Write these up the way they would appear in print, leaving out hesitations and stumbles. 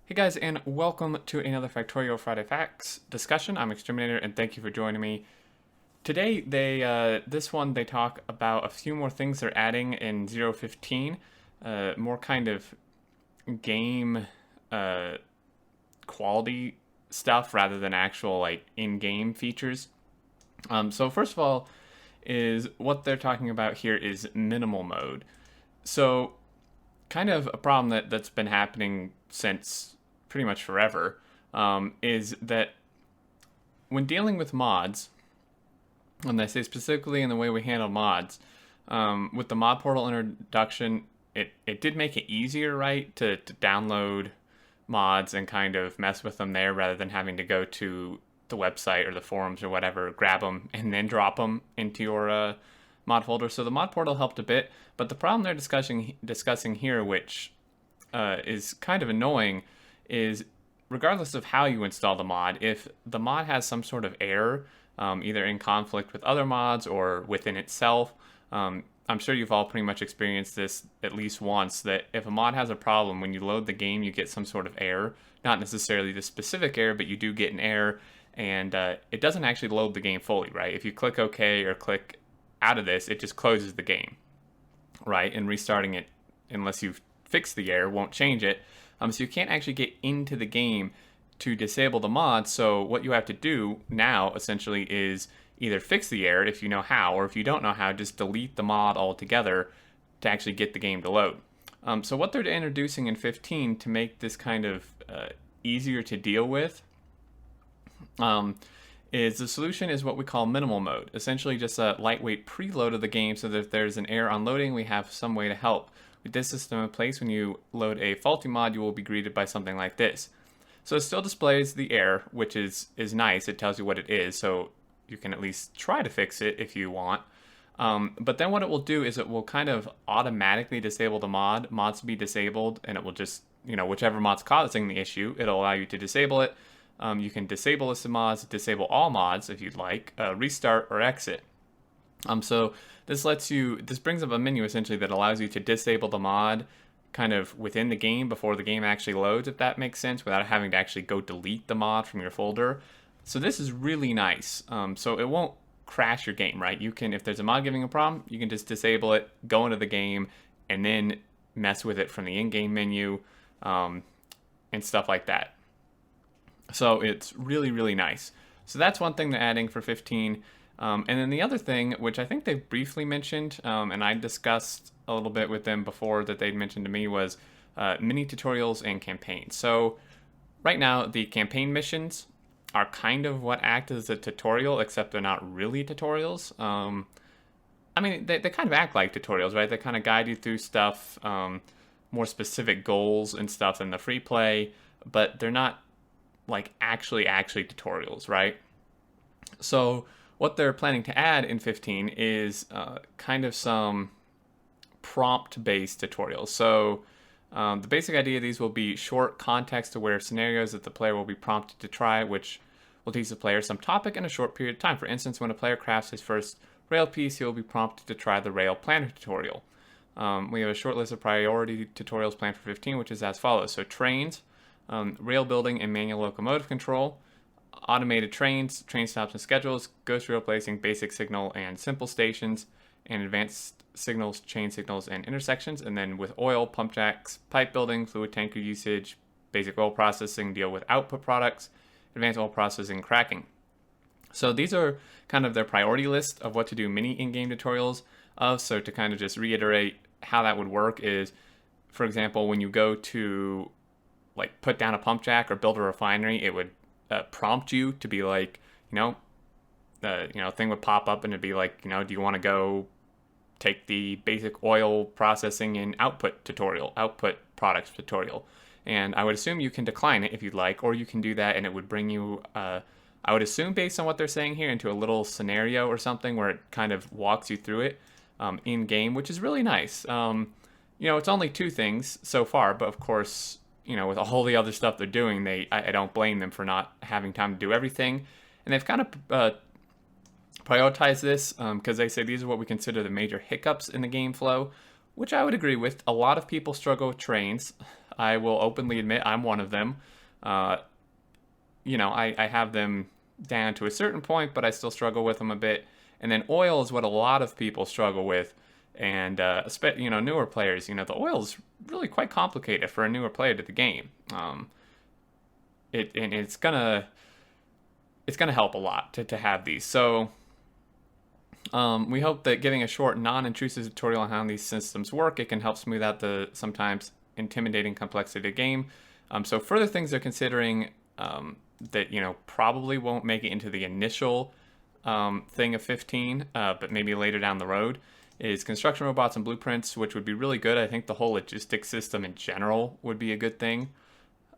Hey guys, and welcome to another Factorio Friday Facts discussion. I'm Exterminator, and thank you for joining me. Today, this one they talk about a few more things they're adding in 0.15, more kind of game quality stuff rather than actual like in-game features. So first of all, is what they're talking about here is minimal mode. So kind of a problem that's been happening since pretty much forever, is that when dealing with mods, and I say specifically in the way we handle mods, with the mod portal introduction, it did make it easier, right, to download mods and kind of mess with them there rather than having to go to the website or the forums or whatever, grab them, and then drop them into your mod folder. So the mod portal helped a bit, but the problem they're discussing here, which is kind of annoying, is regardless of how you install the mod, if the mod has some sort of error, either in conflict with other mods or within itself, I'm sure you've all pretty much experienced this at least once, that if a mod has a problem, when you load the game, you get some sort of error. Not necessarily the specific error, but you do get an error, and it doesn't actually load the game fully, right? If you click OK or click out of this, it just closes the game, right? And restarting it, unless you've fixed the error, won't change it. So you can't actually get into the game to disable the mod. So what you have to do now, essentially, is either fix the error if you know how, or if you don't know how, just delete the mod altogether to actually get the game to load. So what they're introducing in 15 to make this kind of easier to deal with is the solution is what we call minimal mode. Essentially just a lightweight preload of the game so that if there's an error on loading, we have some way to help. With this system in place, when you load a faulty mod, you will be greeted by something like this. So it still displays the error, which is nice. It tells you what it is, so you can at least try to fix it if you want. But then what it will do is it will kind of automatically disable the mod. Mods will be disabled, and it will just, whichever mod's causing the issue, it'll allow you to disable it. You can disable list of mods, disable all mods if you'd like, restart or exit. So this brings up a menu essentially that allows you to disable the mod kind of within the game before the game actually loads, if that makes sense, without having to actually go delete the mod from your folder. So this is really nice. So it won't crash your game, right? You can, if there's a mod giving a problem, you can just disable it, go into the game, and then mess with it from the in-game menu, and stuff like that. So it's really, really nice. So that's one thing they're adding for 15. And then the other thing, which I think they briefly mentioned, and I discussed a little bit with them before that they'd mentioned to me, was mini tutorials and campaigns. So right now, the campaign missions are kind of what act as a tutorial, except they're not really tutorials. I mean, they kind of act like tutorials, right? They kind of guide you through stuff, more specific goals and stuff than the free play, but they're not like actually tutorials, right? So what they're planning to add in 15 is kind of some prompt-based tutorials. So the basic idea of these will be short context-aware scenarios that the player will be prompted to try, which will teach the player some topic in a short period of time. For instance, when a player crafts his first rail piece, he will be prompted to try the rail planner tutorial. We have a short list of priority tutorials planned for 15, which is as follows. So trains, rail building and manual locomotive control, automated trains, train stops and schedules, ghost rail placing, basic signal and simple stations, and advanced signals, chain signals, and intersections. And then with oil, pump jacks, pipe building, fluid tanker usage, basic oil processing, deal with output products, advanced oil processing, cracking. So these are kind of their priority list of what to do mini in-game tutorials of. So to kind of just reiterate how that would work is, for example, when you go to like put down a pump jack or build a refinery, it would prompt you to be like, thing would pop up and it'd be like, do you want to go take the basic oil processing and output products tutorial? And I would assume you can decline it if you'd like, or you can do that and it would bring you, I would assume based on what they're saying here, into a little scenario or something where it kind of walks you through it in game, which is really nice. It's only two things so far, but of course, with all the other stuff they're doing, I don't blame them for not having time to do everything. And they've kind of prioritized this because they say these are what we consider the major hiccups in the game flow, which I would agree with. A lot of people struggle with trains. I will openly admit I'm one of them. You know, I have them down to a certain point, but I still struggle with them a bit. And then oil is what a lot of people struggle with. And, you know, newer players, you know, the oil is really quite complicated for a newer player to the game. It's gonna help a lot to have these. So we hope that giving a short, non-intrusive tutorial on how these systems work, it can help smooth out the sometimes intimidating complexity of the game. So further things they're considering that, you know, probably won't make it into the initial thing of 15, but maybe later down the road, is construction robots and blueprints, which would be really good. I think the whole logistics system in general would be a good thing.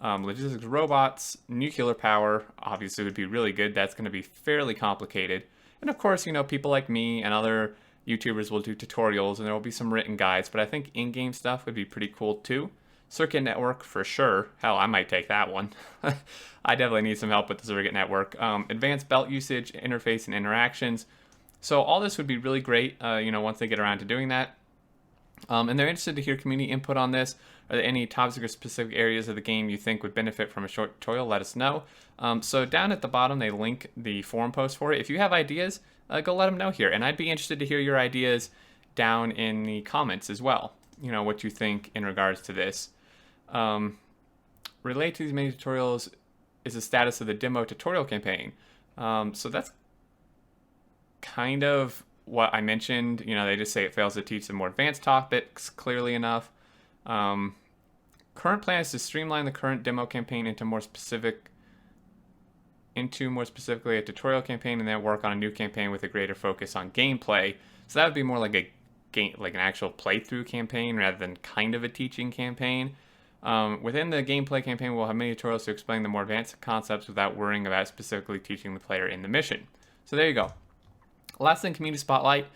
Logistics robots, nuclear power, obviously would be really good. That's going to be fairly complicated. And of course, you know, people like me and other YouTubers will do tutorials, and there will be some written guides, but I think in-game stuff would be pretty cool too. Circuit network for sure. Hell, I might take that one. I definitely need some help with the circuit network. Advanced belt usage, interface, and interactions. So all this would be really great, you know, once they get around to doing that. And they're interested to hear community input on this. Are there any topics or specific areas of the game you think would benefit from a short tutorial? Let us know. So down at the bottom, they link the forum post for it. If you have ideas, go let them know here. And I'd be interested to hear your ideas down in the comments as well. You know, what you think in regards to this. Relate to these mini tutorials is the status of the demo tutorial campaign. So that's kind of what I mentioned. You know, they just say it fails to teach some more advanced topics clearly enough. Current plan is to streamline the current demo campaign into more specifically a tutorial campaign, and then work on a new campaign with a greater focus on gameplay. So that would be more like a game, like an actual playthrough campaign rather than kind of a teaching campaign. Within the gameplay campaign, we'll have many tutorials to explain the more advanced concepts without worrying about specifically teaching the player in the mission. So there you go. Last thing, community spotlight.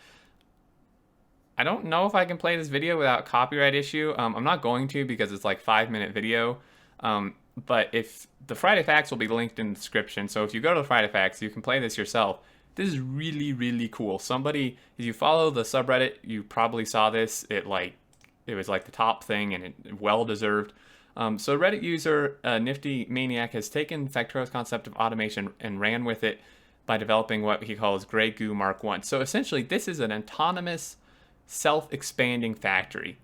I don't know if I can play this video without copyright issue. I'm not going to, because it's like 5-minute video. But if the Friday Facts will be linked in the description, so if you go to the Friday Facts, you can play this yourself. This is really, really cool. Somebody, if you follow the subreddit, you probably saw this. It was like the top thing, and it well deserved. So Reddit user Nifty Maniac has taken Factorio's concept of automation and ran with it by developing what he calls Grey Goo Mark 1. So essentially, this is an autonomous, self-expanding factory,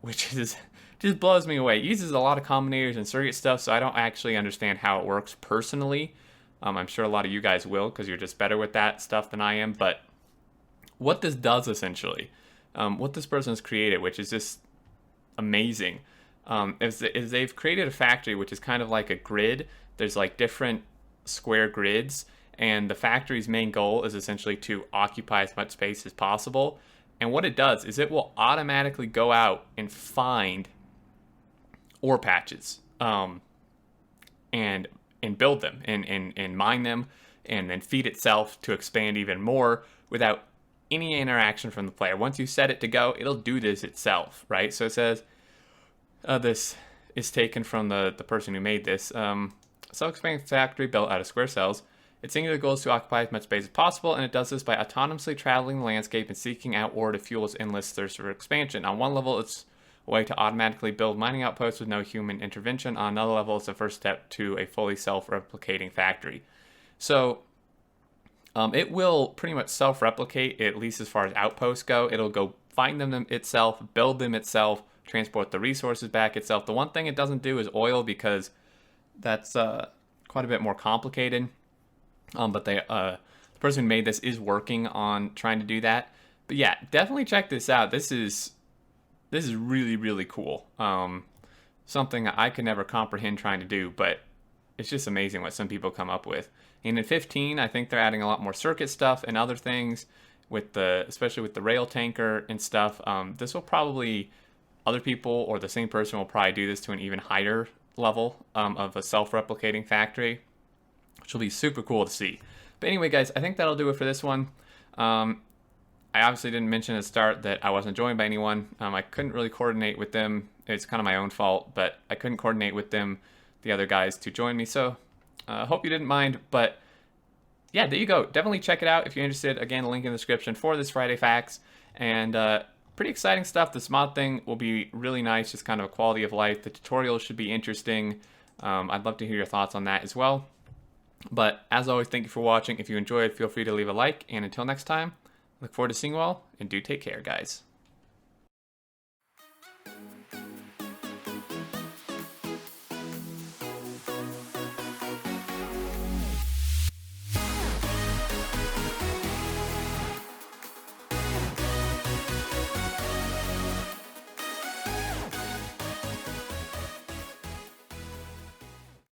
which just blows me away. It uses a lot of combinators and circuit stuff, so I don't actually understand how it works personally. I'm sure a lot of you guys will, because you're just better with that stuff than I am. But what this does, essentially, what this person has created, which is just amazing, is they've created a factory which is kind of like a grid. There's like different square grids, and the factory's main goal is essentially to occupy as much space as possible. And what it does is it will automatically go out and find ore patches, and build them, and mine them, and then feed itself to expand even more without any interaction from the player. Once you set it to go, it'll do this itself, right? So it says this is taken from the person who made this. Self-expanding factory built out of square cells. Its singular goal is to occupy as much space as possible, and it does this by autonomously traveling the landscape and seeking out ore to fuel its endless thirst for expansion. On one level, it's a way to automatically build mining outposts with no human intervention. On another level, it's the first step to a fully self-replicating factory. So it will pretty much self-replicate, at least as far as outposts go. It'll go find them itself, build them itself, transport the resources back itself. The one thing it doesn't do is oil, because that's quite a bit more complicated. But the person who made this is working on trying to do that. But yeah, definitely check this out. This is really, really cool. Something I could never comprehend trying to do, but it's just amazing what some people come up with. And in 15, I think they're adding a lot more circuit stuff and other things, especially with the rail tanker and stuff. This will probably, other people or the same person will probably do this to an even higher level of a self-replicating factory, which will be super cool to see. But anyway, guys, I think that'll do it for this one. I obviously didn't mention at the start that I wasn't joined by anyone. I couldn't really coordinate with them. It's kind of my own fault, but I couldn't coordinate with them, the other guys, to join me. So I hope you didn't mind. But yeah, there you go. Definitely check it out if you're interested. Again, link in the description for this Friday Facts. And pretty exciting stuff. This mod thing will be really nice, just kind of a quality of life. The tutorial should be interesting. I'd love to hear your thoughts on that as well. But as always, thank you for watching. If you enjoyed, feel free to leave a like. And until next time, look forward to seeing you all, and do take care, guys.